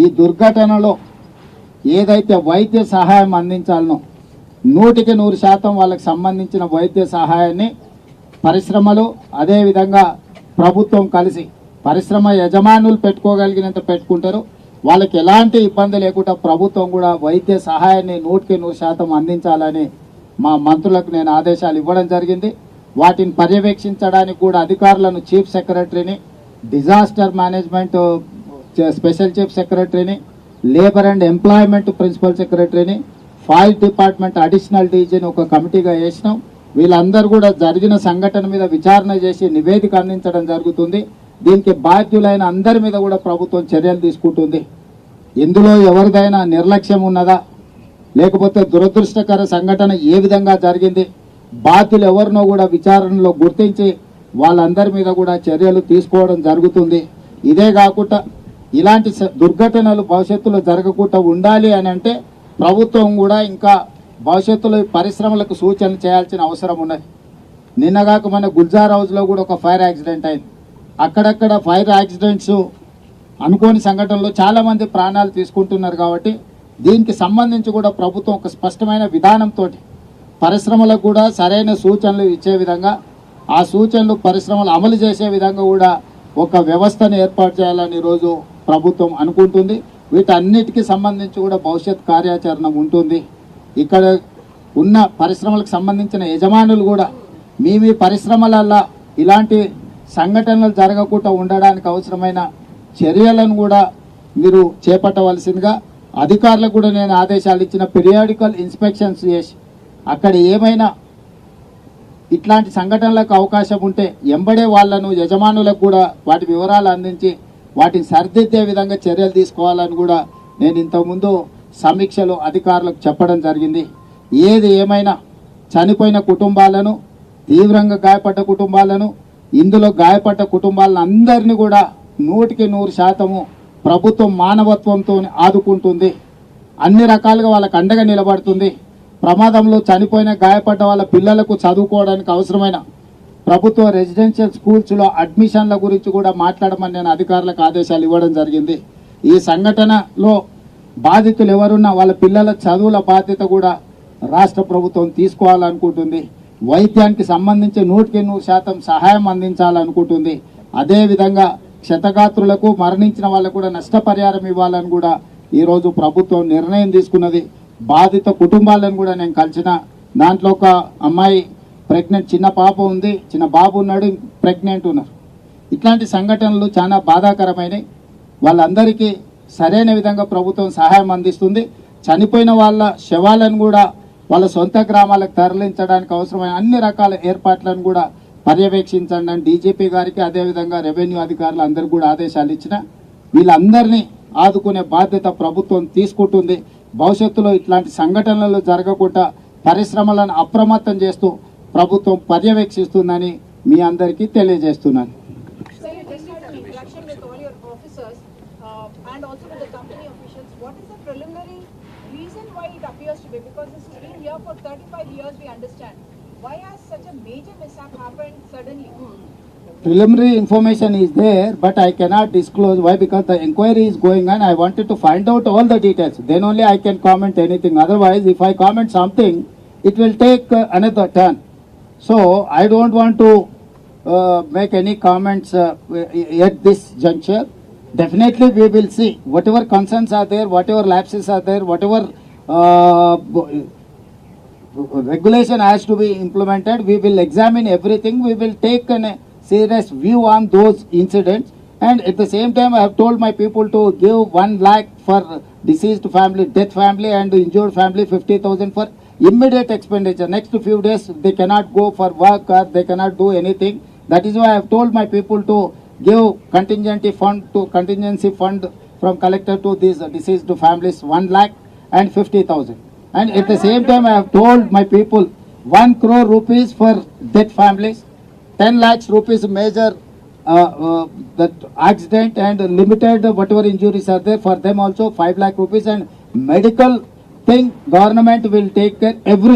ఈ దుర్ఘటనలో ఏదైతే వైద్య సహాయం అందించాలనో 100% వాళ్ళకి సంబంధించిన వైద్య సహాయాన్ని పరిశ్రమలు అదేవిధంగా ప్రభుత్వం కలిసి పరిశ్రమ యజమానులు పెట్టుకోగలిగినంత పెట్టుకుంటారు. వాళ్ళకి ఎలాంటి ఇబ్బంది లేకుండా ప్రభుత్వం కూడా వైద్య సహాయాన్ని 100% అందించాలని మా మంత్రులకు నేను ఆదేశాలు ఇవ్వడం జరిగింది. వాటిని పర్యవేక్షించడానికి కూడా అధికారులను చీఫ్ సెక్రటరీని, డిజాస్టర్ మేనేజ్మెంట్ స్పెషల్ చీఫ్ సెక్రటరీని, లేబర్ అండ్ ఎంప్లాయ్మెంట్ ప్రిన్సిపల్ సెక్రటరీని, ఫైర్ డిపార్ట్మెంట్ అడిషనల్ డీజీని ఒక కమిటీగా వేసినాం. వీళ్ళందరూ కూడా జరిగిన సంఘటన మీద విచారణ చేసి నివేదిక అందించడం జరుగుతుంది. దీనికి బాధ్యులైన అందరి మీద కూడా ప్రభుత్వం చర్యలు తీసుకుంటుంది. ఇందులో ఎవరిదైనా నిర్లక్ష్యం ఉన్నదా, లేకపోతే దురదృష్టకర సంఘటన ఏ విధంగా జరిగింది, బాధ్యులు ఎవరినో కూడా విచారణలో గుర్తించి వాళ్ళందరి మీద కూడా చర్యలు తీసుకోవడం జరుగుతుంది. ఇదే కాకుండా ఇలాంటి దుర్ఘటనలు భవిష్యత్తులో జరగకుండా ఉండాలి అని అంటే ప్రభుత్వం కూడా ఇంకా భవిష్యత్తులో పరిశ్రమలకు సూచనలు చేయాల్సిన అవసరం ఉన్నది. నిన్నగాక మన గుల్జార్ హౌస్లో కూడా ఒక ఫైర్ యాక్సిడెంట్ అయింది. అక్కడక్కడ ఫైర్ యాక్సిడెంట్స్ అనుకోని సంఘటనలో చాలామంది ప్రాణాలు తీసుకుంటున్నారు. కాబట్టి దీనికి సంబంధించి కూడా ప్రభుత్వం ఒక స్పష్టమైన విధానంతో పరిశ్రమలకు కూడా సరైన సూచనలు ఇచ్చే విధంగా, ఆ సూచనలు పరిశ్రమలు అమలు చేసే విధంగా కూడా ఒక వ్యవస్థను ఏర్పాటు చేయాలని ఈరోజు ప్రభుత్వం అనుకుంటుంది. వీటన్నిటికీ సంబంధించి కూడా భవిష్యత్ కార్యాచరణ ఉంటుంది. ఇక్కడ ఉన్న పరిశ్రమలకు సంబంధించిన యజమానులు కూడా మీ పరిశ్రమలల్లో ఇలాంటి సంఘటనలు జరగకుండా ఉండడానికి అవసరమైన చర్యలను కూడా మీరు చేపట్టవలసిందిగా అధికారులకు కూడా నేను ఆదేశాలు ఇచ్చిన. పీరియాడికల్ ఇన్స్పెక్షన్స్ చేసి అక్కడ ఏమైనా ఇట్లాంటి సంఘటనలకు అవకాశం ఉంటే ఎంబడే వాళ్లను యజమానులకు కూడా వాటి వివరాలు అందించి వాటిని సరిదిద్దే విధంగా చర్యలు తీసుకోవాలని కూడా నేను ఇంతకుముందు సమీక్షలో అధికారులకు చెప్పడం జరిగింది. ఏది ఏమైనా చనిపోయిన కుటుంబాలను, తీవ్రంగా గాయపడ్డ కుటుంబాలను, ఇందులో గాయపడ్డ కుటుంబాలను అందరినీ కూడా 100% ప్రభుత్వం మానవత్వంతో ఆదుకుంటుంది. అన్ని రకాలుగా వాళ్ళకు అండగా నిలబడుతుంది. ప్రమాదంలో చనిపోయిన గాయపడ్డ వాళ్ళ పిల్లలకు చదువుకోవడానికి అవసరమైన ప్రభుత్వ రెసిడెన్షియల్ స్కూల్స్లో అడ్మిషన్ల గురించి కూడా మాట్లాడమని నేను అధికారులకు ఆదేశాలు ఇవ్వడం జరిగింది. ఈ సంఘటనలో బాధితులు ఎవరున్నా వాళ్ళ పిల్లల చదువుల బాధ్యత కూడా రాష్ట్ర ప్రభుత్వం తీసుకోవాలనుకుంటుంది. వైద్యానికి సంబంధించి 100% సహాయం అందించాలనుకుంటుంది. అదేవిధంగా క్షతగాత్రులకు, మరణించిన వాళ్ళకు కూడా నష్టపరిహారం ఇవ్వాలని కూడా ఈరోజు ప్రభుత్వం నిర్ణయం తీసుకున్నది. బాధిత కుటుంబాలను కూడా నేను కలిసిన. దాంట్లో ఒక అమ్మాయి ప్రెగ్నెంట్, చిన్న పాప ఉంది, చిన్న బాబు ఉన్నాడు, ప్రెగ్నెంట్ ఉన్నారు. ఇట్లాంటి సంఘటనలు చాలా బాధాకరమైనవి. వాళ్ళందరికీ సరైన విధంగా ప్రభుత్వం సహాయం అందిస్తుంది. చనిపోయిన వాళ్ళ శవాలను కూడా వాళ్ళ సొంత గ్రామాలకు తరలించడానికి అవసరమైన అన్ని రకాల ఏర్పాట్లను కూడా పర్యవేక్షించండి అని డీజీపీ గారికి, అదేవిధంగా రెవెన్యూ అధికారులు అందరికీ కూడా ఆదేశాలు ఇచ్చిన. వీళ్ళందరినీ ఆదుకునే బాధ్యత ప్రభుత్వం తీసుకుంటుంది. భవిష్యత్తులో ఇట్లాంటి సంఘటనలు జరగకుండా పరిశ్రమలను అప్రమత్తం చేస్తూ ప్రభుత్వం పర్యవేక్షిస్తుందని మీ అందరికీ తెలియజేస్తున్నాను. Preliminary information is there, but I cannot disclose. Why? Because the inquiry is going on. I wanted to find out all the details. Then only I can comment anything. Otherwise, if I comment something, it will take another turn. So I don't want to make any comments at this juncture. Definitely we will see whatever concerns are there, whatever lapses are there, whatever regulation has to be implemented. We will examine everything. We will take a serious view on those incidents. And at the same time, I have told my people to give 1 lakh for deceased family, death family and injured family, 50,000 for immediate expenditure. Next few days they cannot go for work or they cannot do anything. That is why I have told my people to give contingency fund from collector to these deceased families 1 lakh and 50,000. And at the same time, I have told my people 1 crore rupees for death families, 10 lakhs rupees major that accident and limited whatever injuries are there for them also 5 lakh rupees, and medical thing government will take care everything.